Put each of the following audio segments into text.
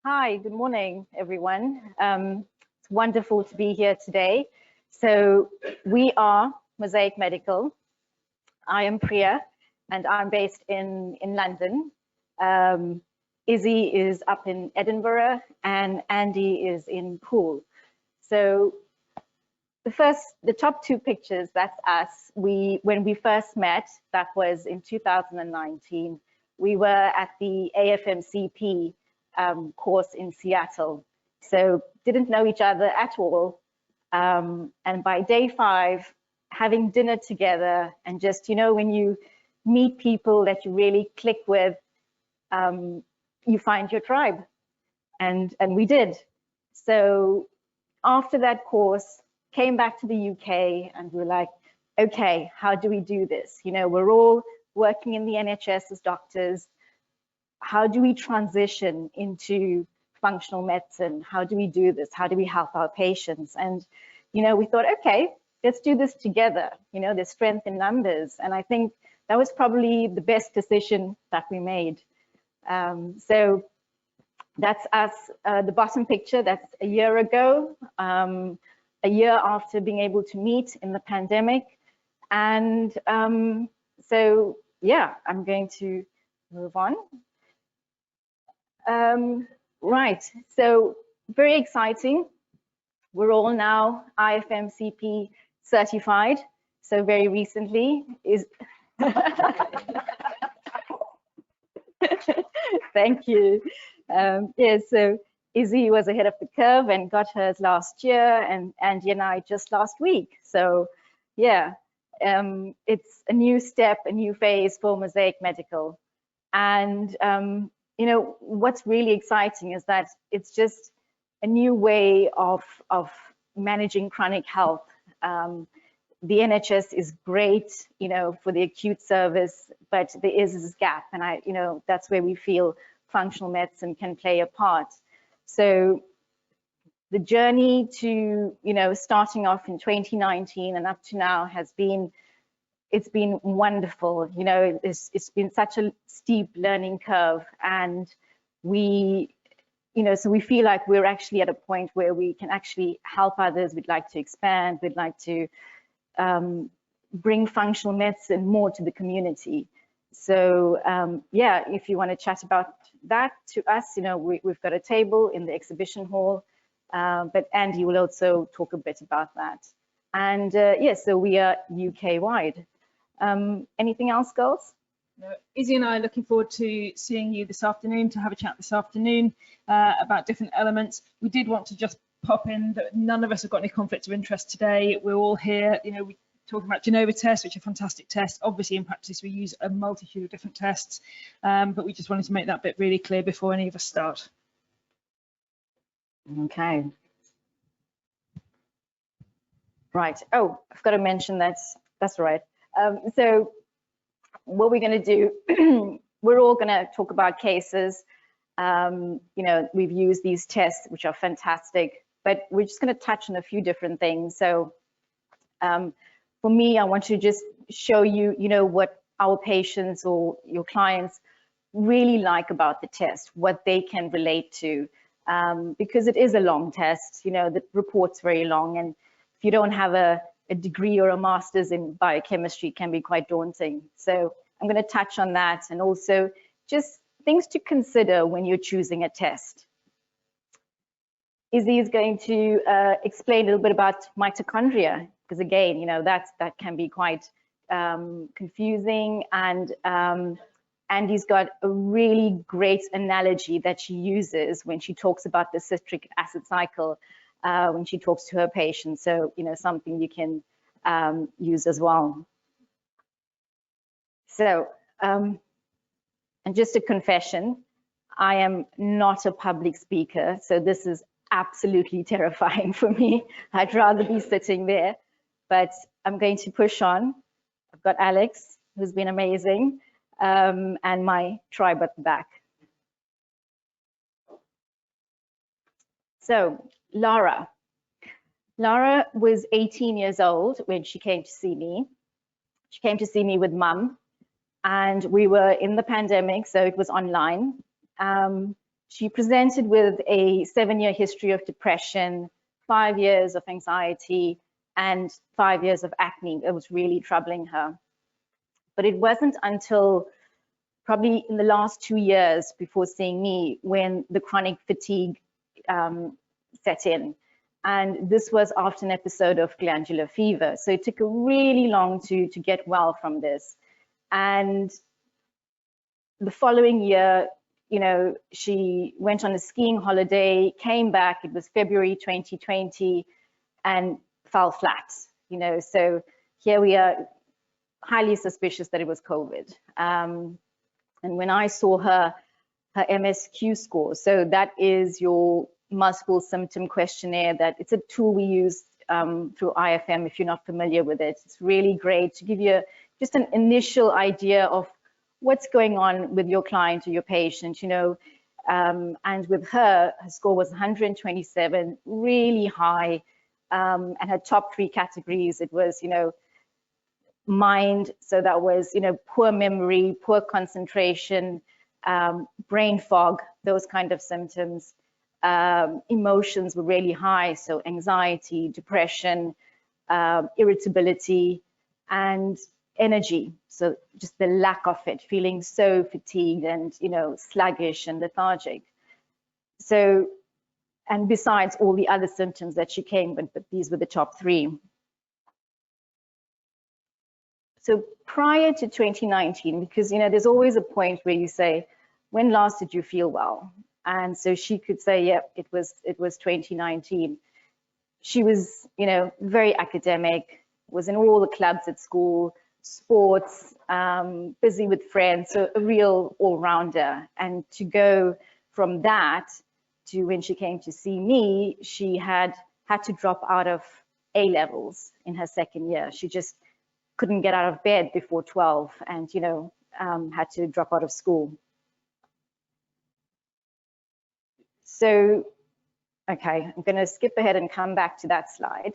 Hi, good morning, everyone. It's wonderful to be here today. So we are Mosaic Medical. I am Priya, and I'm based in London. Izzy is up in Edinburgh, and Andy is in Poole. So the top two pictures, that's us. When we first met, that was in 2019. We were at the AFMCP course in Seattle. So didn't know each other at all. And by day 5, having dinner together and just, when you meet people that you really click with, you find your tribe. And we did. So after that course, came back to the UK and we were like, okay, how do we do this? We're all working in the NHS as doctors. How do we transition into functional medicine? How do we do this? How do we help our patients? And, we thought, okay, let's do this together. There's strength in numbers. And I think that was probably the best decision that we made. So that's us, the bottom picture, that's a year ago, a year after being able to meet in the pandemic. And so, yeah, I'm going to move on. Right, so very exciting. We're all now IFMCP certified. So very recently is, thank you. Yeah, so Izzy was ahead of the curve and got hers last year, and Andy and I just last week. So yeah, it's a new step, a new phase for Mosaic Medical. And what's really exciting is that it's just a new way of managing chronic health. The NHS is great, for the acute service, but there is this gap, and that's where we feel functional medicine can play a part. So the journey to, starting off in 2019 and up to now it's been wonderful. It's been such a steep learning curve, and so we feel like we're actually at a point where we can actually help others. We'd like to expand. We'd like to bring functional medicine more to the community. So yeah, if you want to chat about that to us, we've got a table in the exhibition hall, but Andy will also talk a bit about that. And yeah, so we are UK wide. Anything else, girls? No, Izzy and I are looking forward to seeing you this afternoon, to have a chat this afternoon about different elements. We did want to just pop in that none of us have got any conflict of interest today. We're all here, we talking about Genova tests, which are fantastic tests. Obviously, in practice, we use a multitude of different tests, but we just wanted to make that bit really clear before any of us start. Okay. Right. Oh, I've got to mention that's right. So what we're going to do, we're all going to talk about cases. We've used these tests, which are fantastic, but we're just going to touch on a few different things. So for me, I want to just show you, what our patients or your clients really like about the test, what they can relate to, because it is a long test. The report's very long, and if you don't have a degree or a master's in biochemistry, it can be quite daunting. So I'm going to touch on that, and also just things to consider when you're choosing a test. Izzy is going to explain a little bit about mitochondria, because again, that can be quite confusing, and Andy's got a really great analogy that she uses when she talks about the citric acid cycle when she talks to her patients. So, something you can use as well. So, and just a confession, I am not a public speaker, so this is absolutely terrifying for me. I'd rather be sitting there, but I'm going to push on. I've got Alex, who's been amazing, and my tribe at the back. So, Lara. Lara was 18 years old when she came to see me. She came to see me with mum, and we were in the pandemic, so it was online. She presented with a 7-year history of depression, 5 years of anxiety, and 5 years of acne. It was really troubling her. But it wasn't until probably in the last 2 years before seeing me when the chronic fatigue set in. And this was after an episode of glandular fever. So it took a really long to get well from this. And the following year, you know, she went on a skiing holiday, came back, it was February 2020, and fell flat, you know. So here we are, highly suspicious that it was COVID. And when I saw her MSQ score, so that is your multiple symptom questionnaire, that it's a tool we use through IFM. If you're not familiar with it, it's really great to give you just an initial idea of what's going on with your client or your patient, you know. And with her score was 127, really high, and her top 3 categories, it was, you know, mind, so that was, you know, poor memory, poor concentration, brain fog, those kind of symptoms. Emotions were really high, so anxiety, depression, irritability, and energy, so just the lack of it, feeling so fatigued and, you know, sluggish and lethargic. So, and besides all the other symptoms that she came with, but these were the top 3. So prior to 2019, because, you know, there's always a point where you say, when last did you feel well? And so she could say, yeah, it was 2019. She was, you know, very academic, was in all the clubs at school, sports, busy with friends, so a real all-rounder. And to go from that to when she came to see me, she had to drop out of A-levels in her 2nd year. She just couldn't get out of bed before 12 and, you know, had to drop out of school. So, okay, I'm going to skip ahead and come back to that slide.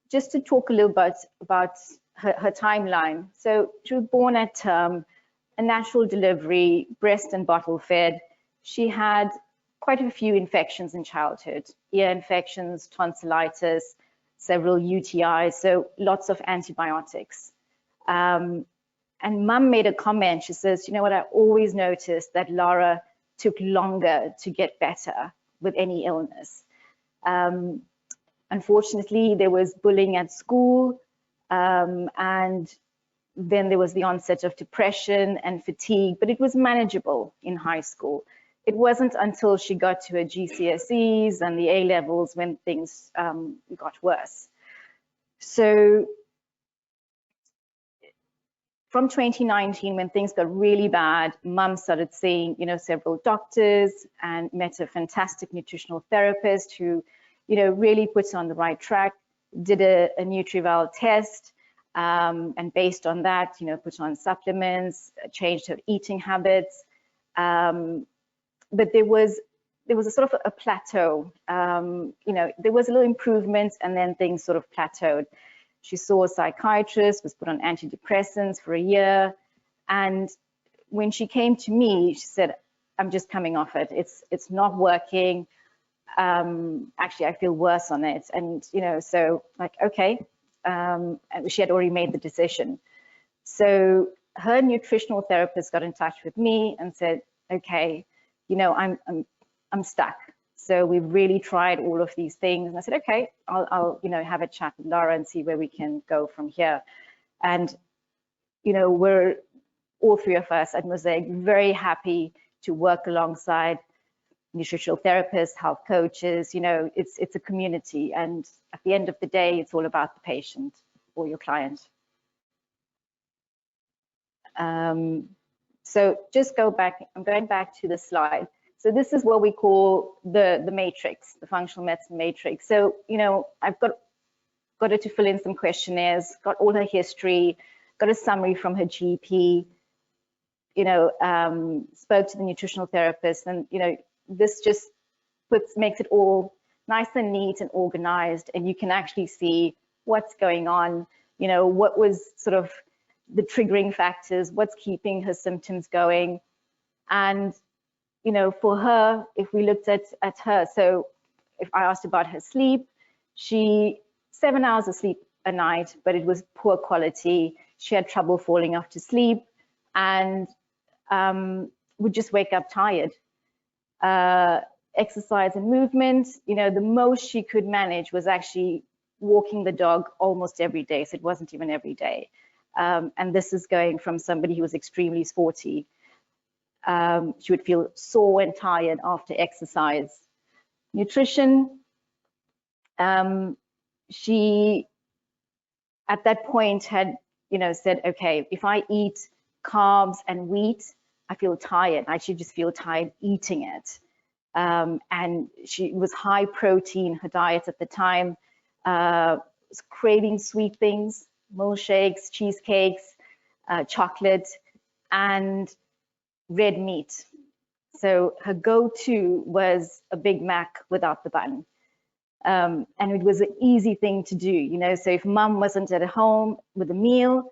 Just to talk a little bit about her timeline. So she was born at term, a natural delivery, breast and bottle fed. She had quite a few infections in childhood, ear infections, tonsillitis, several UTIs, so lots of antibiotics. And mum made a comment. She says, you know what, I always noticed that Lara took longer to get better with any illness. Unfortunately, there was bullying at school, and then there was the onset of depression and fatigue, but it was manageable in high school. It wasn't until she got to her GCSEs and the A-levels when things got worse. So from 2019, when things got really bad, mum started seeing, you know, several doctors and met a fantastic nutritional therapist who, you know, really puts her on the right track, did a NutrEval test, and based on that, you know, put on supplements, changed her eating habits. But there was a sort of a plateau. You know, there was a little improvement and then things sort of plateaued. She saw a psychiatrist, was put on antidepressants for a year. And when she came to me, she said, I'm just coming off it. It's not working. Actually, I feel worse on it. And, you know, so like, okay. And she had already made the decision. So her nutritional therapist got in touch with me and said, okay, you know, I'm stuck. So we've really tried all of these things. And I said, okay, I'll you know, have a chat with Lara and see where we can go from here. And, you know, we're all 3 of us at Mosaic very happy to work alongside nutritional therapists, health coaches. You know, it's a community. And at the end of the day, it's all about the patient or your client. So just go back, I'm going back to the slide. So this is what we call the matrix, the functional medicine matrix. So, you know, I've got her to fill in some questionnaires, got all her history, got a summary from her GP, you know, spoke to the nutritional therapist, and, you know, this just makes it all nice and neat and organized, and you can actually see what's going on, you know, what was sort of the triggering factors, what's keeping her symptoms going. And you know, for her, if we looked at her, so if I asked about her sleep, 7 hours of sleep a night, but it was poor quality. She had trouble falling off to sleep and would just wake up tired. Exercise and movement, you know, the most she could manage was actually walking the dog almost every day. So it wasn't even every day. And this is going from somebody who was extremely sporty. She would feel sore and tired after exercise. Nutrition, she at that point had, you know, said, okay, if I eat carbs and wheat, I feel tired. I should just feel tired eating it. And she was high protein, her diet at the time, was craving sweet things, milkshakes, cheesecakes, chocolate, and red meat. So her go-to was a Big Mac without the bun. And it was an easy thing to do, you know, so if mum wasn't at home with a meal,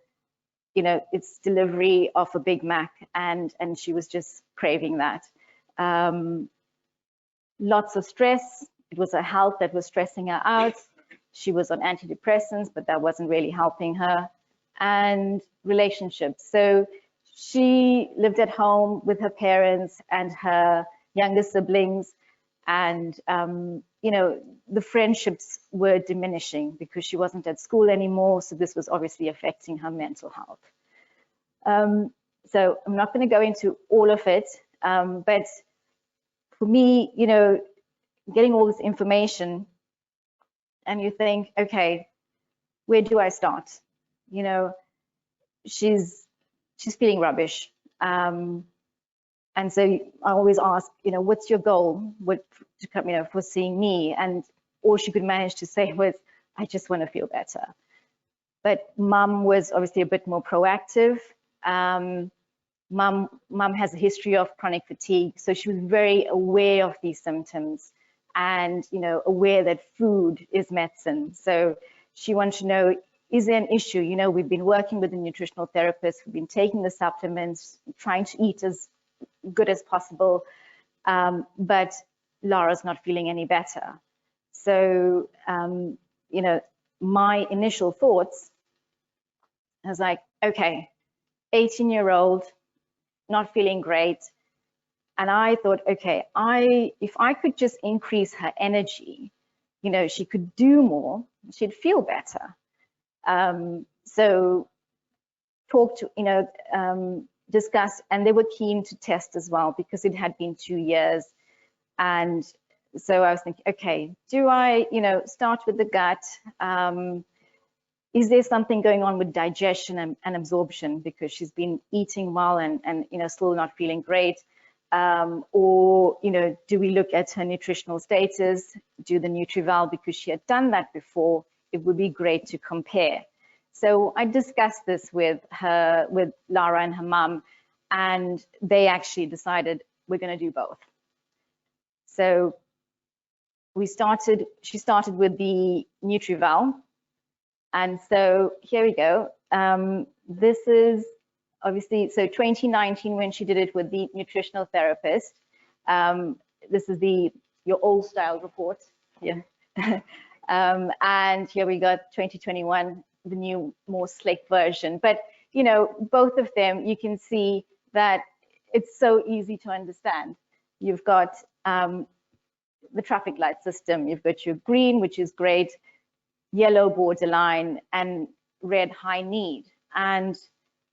you know, it's delivery of a Big Mac, and she was just craving that. Lots of stress. It was her health that was stressing her out. She was on antidepressants, but that wasn't really helping her. And relationships. So she lived at home with her parents and her younger siblings, and you know, the friendships were diminishing because she wasn't at school anymore. So this was obviously affecting her mental health. So I'm not going to go into all of it, but for me, you know, getting all this information, and you think, okay, where do I start? You know, she's feeling rubbish. And so I always ask, you know, what's your goal? What, you know, for seeing me? And all she could manage to say was, I just want to feel better. But mum was obviously a bit more proactive. Mum has a history of chronic fatigue, so she was very aware of these symptoms, and, you know, aware that food is medicine. So she wanted to know, is there an issue? You know, we've been working with a nutritional therapist, we've been taking the supplements, trying to eat as good as possible, but Lara's not feeling any better. So, you know, my initial thoughts, I was like, okay, 18-year-old, not feeling great. And I thought, okay, if I could just increase her energy, you know, she could do more, she'd feel better. So talked to, you know, discussed, and they were keen to test as well because it had been 2 years. And so I was thinking, okay, do I, you know, start with the gut? Is there something going on with digestion and absorption because she's been eating well and you know, still not feeling great? Or, you know, do we look at her nutritional status, do the NutrEval because she had done that before? It would be great to compare. So I discussed this with Lara and her mum, and they actually decided we're going to do both. So she started with the NutrEval. And so here we go. This is obviously, so 2019 when she did it with the nutritional therapist. This is your old style report. Yeah. And here we got 2021, the new, more slick version. But, you know, both of them, you can see that it's so easy to understand. You've got the traffic light system. You've got your green, which is great, yellow borderline, and red high need. And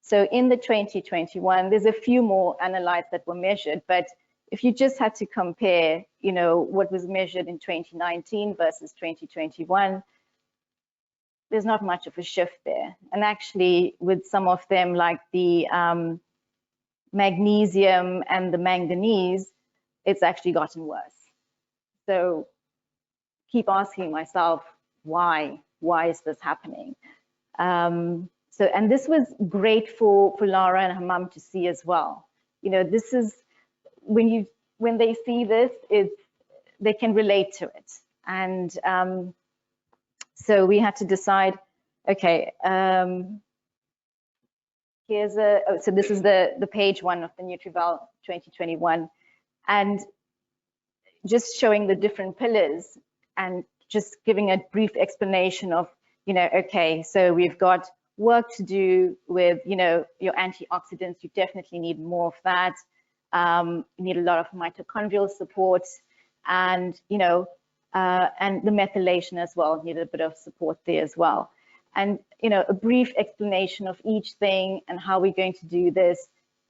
so in the 2021, there's a few more analytes that were measured, but if you just had to compare, you know, what was measured in 2019 versus 2021, there's not much of a shift there. And actually with some of them, like the magnesium and the manganese, it's actually gotten worse. So keep asking myself, why is this happening? So, and this was great for Lara and her mum to see as well. You know, this is when they see this, they can relate to it. And so we had to decide, okay, so this is the page one of the NutrEval 2021. and just showing the different pillars and just giving a brief explanation of, okay, so we've got work to do with, your antioxidants. You definitely need more of that. You need a lot of mitochondrial support, and, and the methylation as well, need a bit of support there as well. And, a brief explanation of each thing and how we're going to do this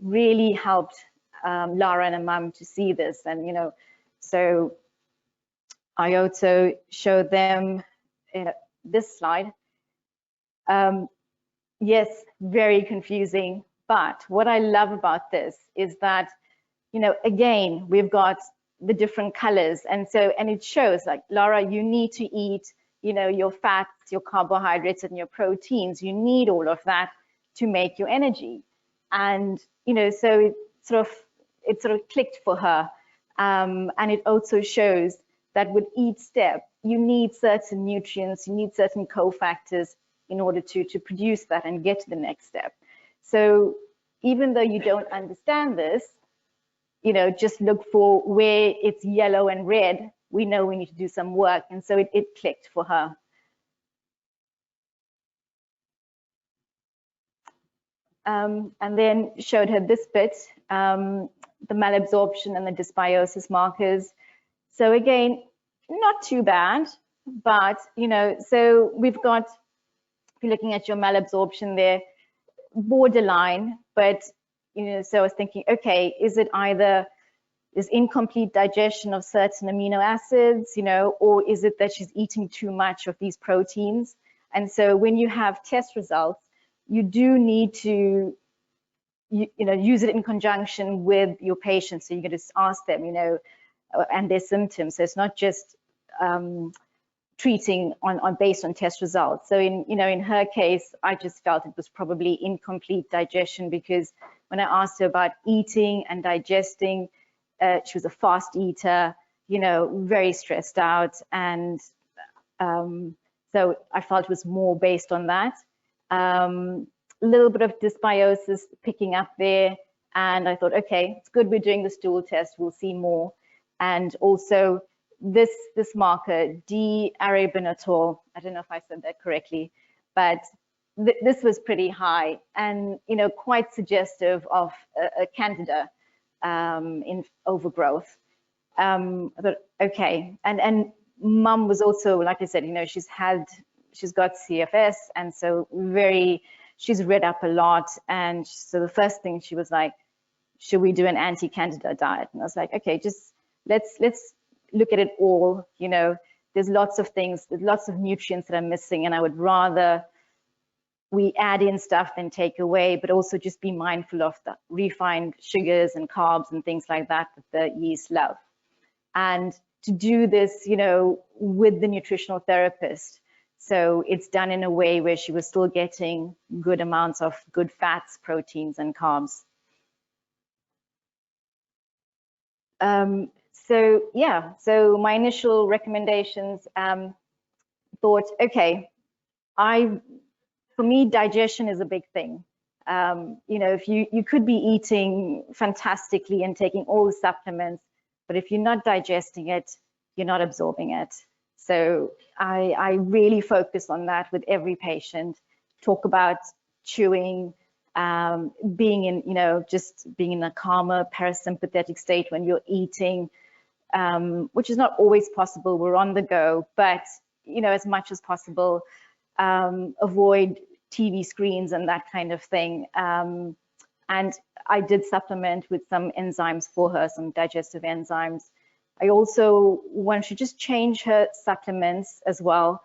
really helped Lara and her mum to see this. And, so I also showed them this slide. Yes, very confusing, but what I love about this is that, again, we've got the different colors, and it shows like, Lara, you need to eat, your fats, your carbohydrates, and your proteins. You need all of that to make your energy. And, so it sort of clicked for her. And it also shows that with each step, you need certain nutrients, you need certain cofactors in order to produce that and get to the next step. So even though you don't understand this, just look for where it's yellow and red. We know we need to do some work. And so it clicked for her. And then showed her this bit, the malabsorption and the dysbiosis markers. So again, not too bad, but, so we've got, if you're looking at your malabsorption there, borderline, but, so I was thinking, okay, is it either is incomplete digestion of certain amino acids, or is it that she's eating too much of these proteins? And so when you have test results, you do need to, use it in conjunction with your patient. So you're going to ask them, and their symptoms. So it's not just treating based on test results. So in her case, I just felt it was probably incomplete digestion, because when I asked her about eating and digesting, she was a fast eater, very stressed out, and so I felt it was more based on that. A little bit of dysbiosis picking up there, and I thought, okay, it's good we're doing the stool test, we'll see more. And also this marker, D-arabinitol, I don't know if I said that correctly, but this was pretty high, and quite suggestive of a candida in overgrowth. I thought, okay, and mum was also, like I said, she's got CFS, and so she's read up a lot, and so the first thing she was like, should we do an anti-candida diet? And I was like, okay, just let's look at it all. There's lots of things, there's lots of nutrients that are missing, and I would rather we add in stuff than take away, but also just be mindful of the refined sugars and carbs and things like that the yeast love. And to do this, with the nutritional therapist. So it's done in a way where she was still getting good amounts of good fats, proteins, and carbs. So yeah, so my initial recommendations, thought, okay, for me, digestion is a big thing. If you could be eating fantastically and taking all the supplements, but if you're not digesting it, you're not absorbing it. So I really focus on that with every patient, talk about chewing, being in, just being in a calmer parasympathetic state when you're eating, which is not always possible. We're on the go, but, as much as possible, avoid TV screens and that kind of thing. And I did supplement with some enzymes for her, some digestive enzymes. I also wanted to just change her supplements as well,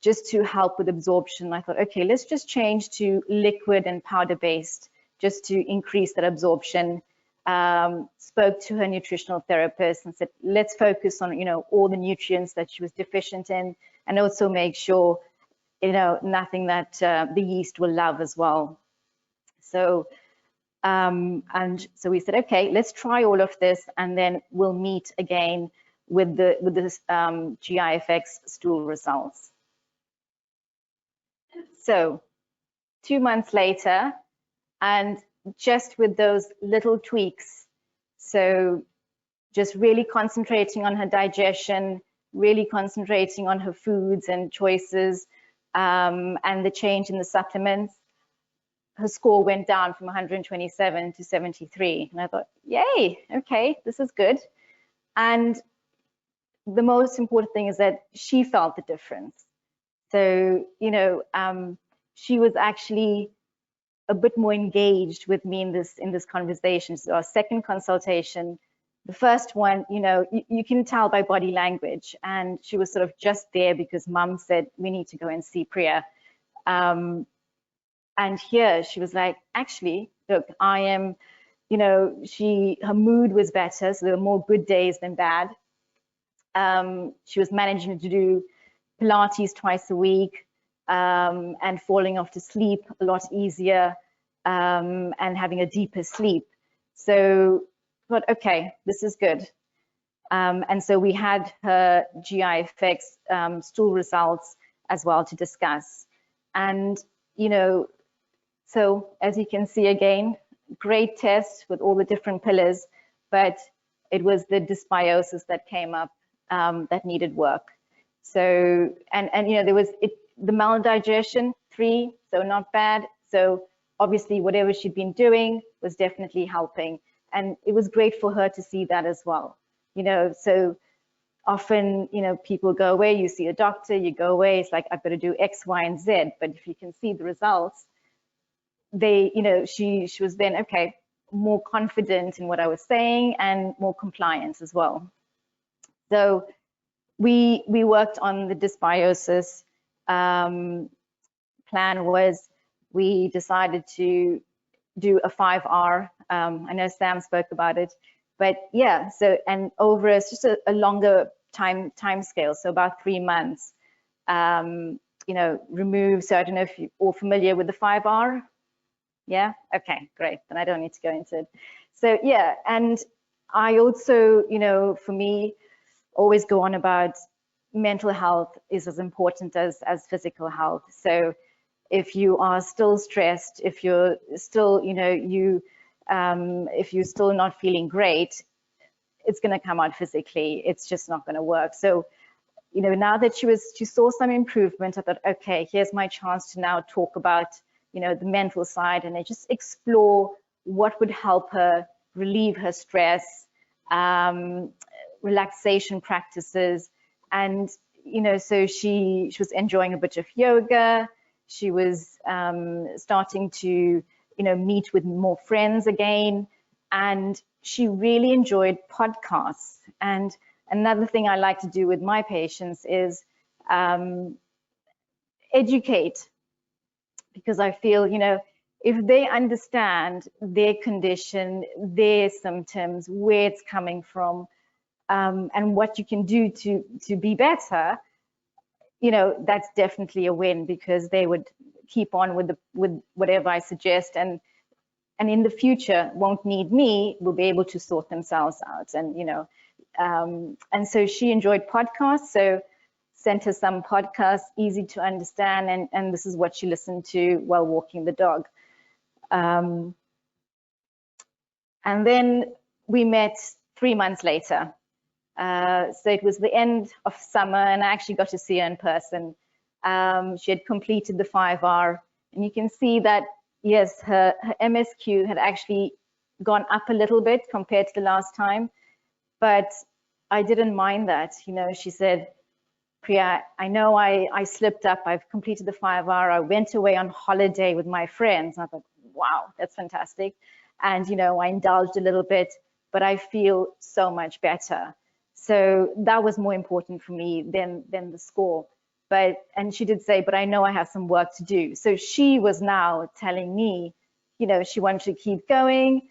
just to help with absorption. I thought, okay, let's just change to liquid and powder based, just to increase that absorption. Spoke to her nutritional therapist and said, let's focus on, all the nutrients that she was deficient in, and also make sure, nothing that the yeast will love as well. So, and so we said, okay, let's try all of this, and then we'll meet again with the GIFX stool results. So 2 months later, and just with those little tweaks, so just really concentrating on her digestion, really concentrating on her foods and choices, and the change in the supplements, her score went down from 127 to 73. And I thought, yay, okay, this is good. And the most important thing is that she felt the difference. So, you know, she was actually a bit more engaged with me in this conversation. So our second consultation, the first one, you know, you can tell by body language, and she was sort of just there because mum said, we need to go and see Priya. And here she was like, actually, look, I am, you know, her mood was better, so there were more good days than bad. She was managing to do Pilates twice a week, and falling off to sleep a lot easier, and having a deeper sleep. So I thought, okay, this is good. And so we had her GI effects, stool results as well to discuss. And, you know, so as you can see again, great test with all the different pillars, but it was the dysbiosis that came up that needed work. So, and you know, there was the maldigestion 3, so not bad. So obviously whatever she'd been doing was definitely helping. And it was great for her to see that as well. You know, so often, you know, people go away, you see a doctor, you go away, it's like, I've got to do X, Y, and Z. But if you can see the results, you know, she was then, okay, more confident in what I was saying and more compliant as well. So we worked on the dysbiosis. Plan was we decided to do a 5R. I know Sam spoke about it, but yeah, so, and over just a longer time scale, so about 3 months, you know, remove. So I don't know if you're all familiar with the 5R. Yeah, okay, great, then I don't need to go into it. So yeah, and I also, you know, for me, always go on about mental health is as important as physical health. So if you are still stressed, if you're still, you know, if you're still not feeling great, it's going to come out physically. It's just not going to work. So, you know, now that she saw some improvement, I thought, okay, here's my chance to now talk about, you know, the mental side, and I just explore what would help her relieve her stress, relaxation practices. And, you know, so she was enjoying a bit of yoga. She was starting to, you know, meet with more friends again. And she really enjoyed podcasts. And another thing I like to do with my patients is educate, because I feel, you know, if they understand their condition, their symptoms, where it's coming from, and what you can do to be better, you know, that's definitely a win, because they would keep on with whatever I suggest, and in the future won't need me, will be able to sort themselves out. And, you know, and so she enjoyed podcasts, so sent her some podcasts, easy to understand, and this is what she listened to while walking the dog. And then we met 3 months later. So it was the end of summer, and I actually got to see her in person. She had completed the 5R, and you can see that, yes, her MSQ had actually gone up a little bit compared to the last time, but I didn't mind that. You know, she said, Priya, I know I slipped up. I've completed the 5R. I went away on holiday with my friends. And I thought, wow, that's fantastic. And, you know, I indulged a little bit, but I feel so much better. So that was more important for me than the score. And she did say, but I know I have some work to do. So she was now telling me, you know, she wanted to keep going.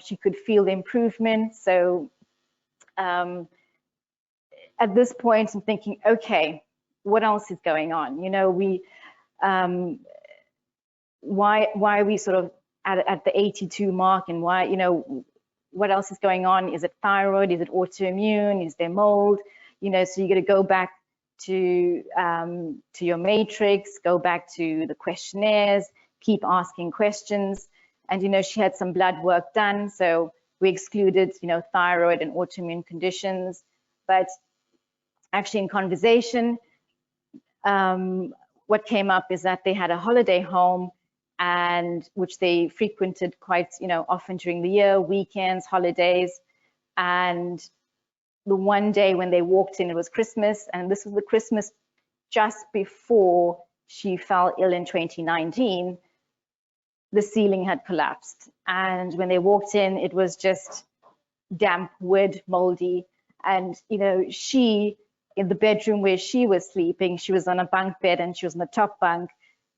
She could feel the improvement. So at this point, I'm thinking, okay, what else is going on? You know, why are we sort of at the 82 mark, and why, you know, what else is going on? Is it thyroid? Is it autoimmune? Is there mold? You know, so you got to go back to your matrix, go back to the questionnaires, keep asking questions. And, you know, she had some blood work done, so we excluded, thyroid and autoimmune conditions. But actually in conversation, what came up is that they had a holiday home, and which they frequented quite, often during the year, weekends, holidays. And the one day when they walked in, it was Christmas, and this was the Christmas just before she fell ill in 2019. The ceiling had collapsed, and when they walked in, it was just damp wood, moldy. And she, in the bedroom where she was sleeping, she was on a bunk bed and she was on the top bunk,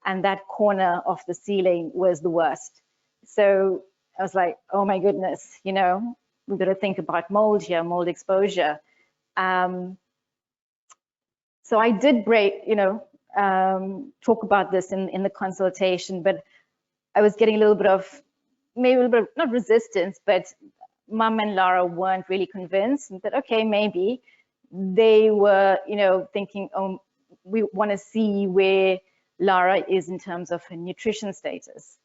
and that corner of the ceiling was the worst. So I was like, oh my goodness, we've got to think about mold here, mold exposure. So I did talk about this in the consultation, but I was getting a little bit of, maybe a little bit of, not resistance, but Mum and Lara weren't really convinced, and said, okay, maybe. They were, thinking, oh, we want to see where Lara is in terms of her nutrition status.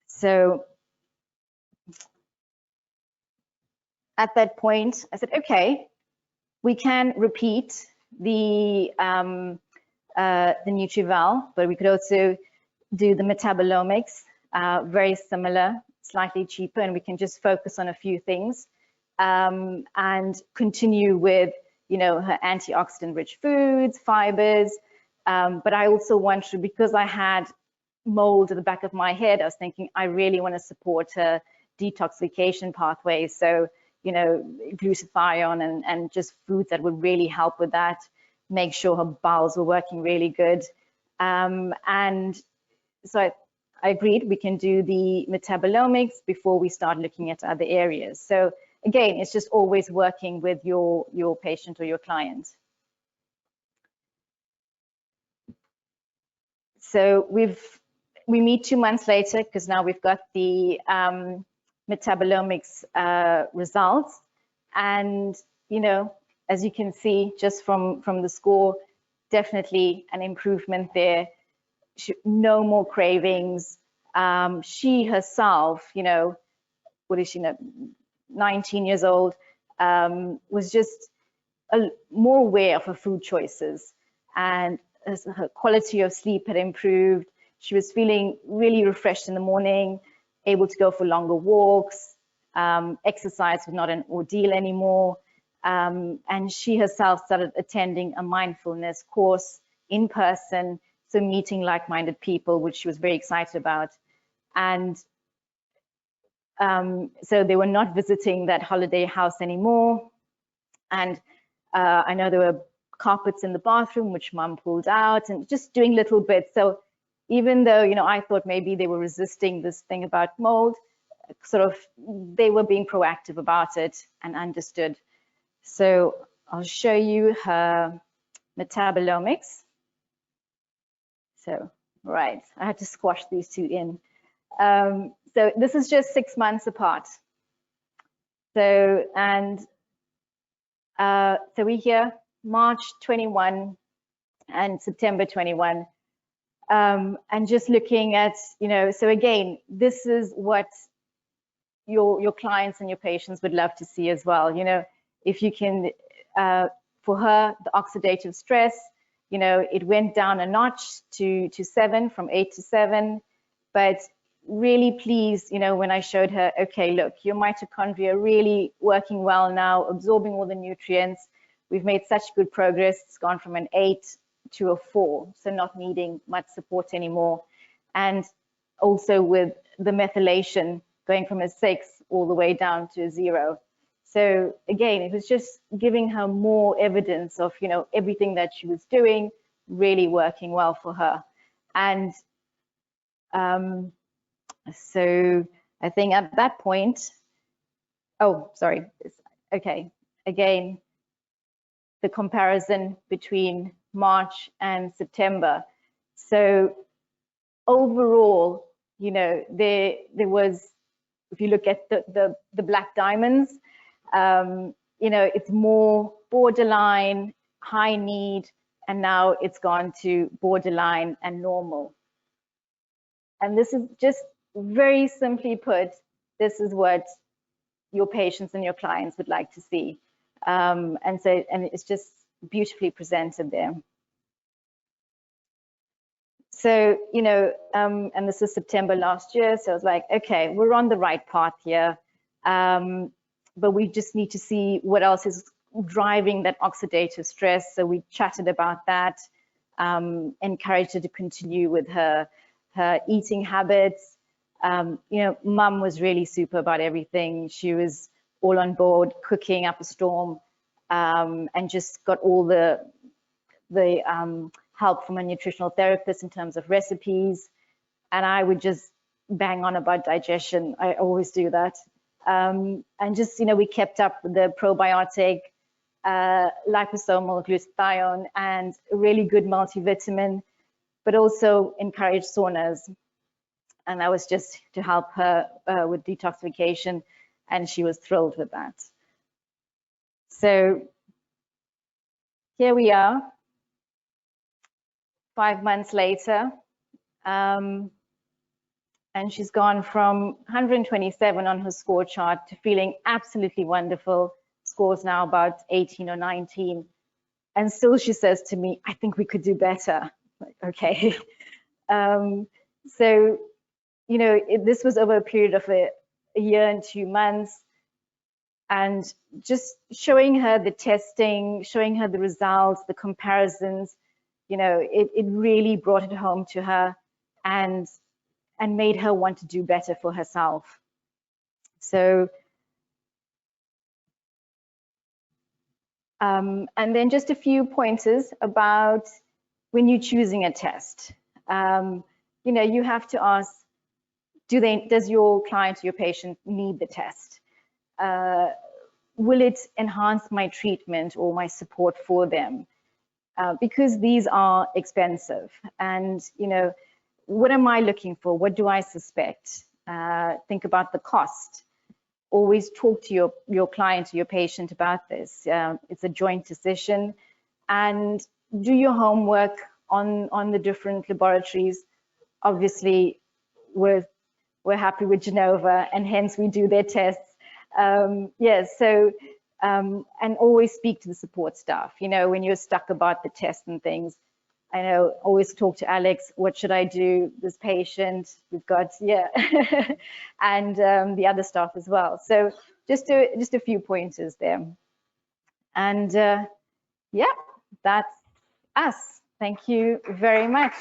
So at that point, I said, okay, we can repeat the NutrEval, but we could also do the Metabolomics, very similar, slightly cheaper, and we can just focus on a few things, and continue with, her antioxidant-rich foods, fibers. But I also want to, because I had mold at the back of my head, I was thinking I really want to support a detoxification pathway. So, glutathione and just foods that would really help with that, make sure her bowels were working really good. And so I agreed we can do the metabolomics before we start looking at other areas. So again, it's just always working with your patient or your client. So we meet 2 months later, because now we've got the metabolomics results, and as you can see just from the score, definitely an improvement there. No more cravings. She herself, what is she now, 19 years old, was just more aware of her food choices, and her quality of sleep had improved. She was feeling really refreshed in the morning, able to go for longer walks. Exercise was not an ordeal anymore. And she herself started attending a mindfulness course in person, so meeting like-minded people, which she was very excited about. And so they were not visiting that holiday house anymore. And I know there were carpets in the bathroom, which Mum pulled out, and just doing little bits. So even though, I thought maybe they were resisting this thing about mold, sort of they were being proactive about it and understood. So I'll show you her metabolomics. So, right, I had to squash these two in. So this is just 6 months apart. So, and so we here, March 21 and September 21. And just looking at, so again, this is what your clients and your patients would love to see as well. If you can, for her, the oxidative stress, it went down a notch to 7, from 8 to 7, but really pleased, when I showed her, okay, look, your mitochondria are really working well now, absorbing all the nutrients. We've made such good progress. It's gone from an 8 to a 4, so not needing much support anymore. And also with the methylation going from a 6 all the way down to a 0. So again, it was just giving her more evidence of, everything that she was doing really working well for her. And so I think at that point, oh, sorry. Okay, again, the comparison between March and September. So overall, there was, if you look at the black diamonds, it's more borderline, high need, and now it's gone to borderline and normal. And this is just very simply put, this is what your patients and your clients would like to see. And it's just beautifully presented there. So, you know, and this is September last year, so I was like, okay, we're on the right path here, but we just need to see what else is driving that oxidative stress. So we chatted about that, encouraged her to continue with her eating habits. You know, Mum was really super about everything. She was all on board, cooking up a storm, and just got all the help from a nutritional therapist in terms of recipes. And I would just bang on about digestion. I always do that. And just, you know, we kept up with the probiotic, liposomal glutathione, and a really good multivitamin, but also encouraged saunas. And that was just to help her with detoxification, and she was thrilled with that. So here we are, 5 months later, and she's gone from 127 on her score chart to feeling absolutely wonderful. Scores now about 18 or 19. And still she says to me, I think we could do better. Like, okay. So, you know, this was over a period of a year and 2 months. And just showing her the testing, showing her the results, the comparisons, you know, it really brought it home to her and made her want to do better for herself. So, and then just a few pointers about when you're choosing a test. You know, you have to ask, does your client or your patient need the test? Will it enhance my treatment or my support for them? Because these are expensive, and you know, what am I looking for? What do I suspect? Think about the cost. Always talk to your client or your patient about this. It's a joint decision, and do your homework on the different laboratories. Obviously, we're happy with Genova, and hence we do their tests. Yeah, so. And always speak to the support staff. You know, when you're stuck about the test and things, I know, always talk to Alex, what should I do? This patient, we've got, yeah, and the other staff as well. So just a few pointers there. And yeah, that's us. Thank you very much.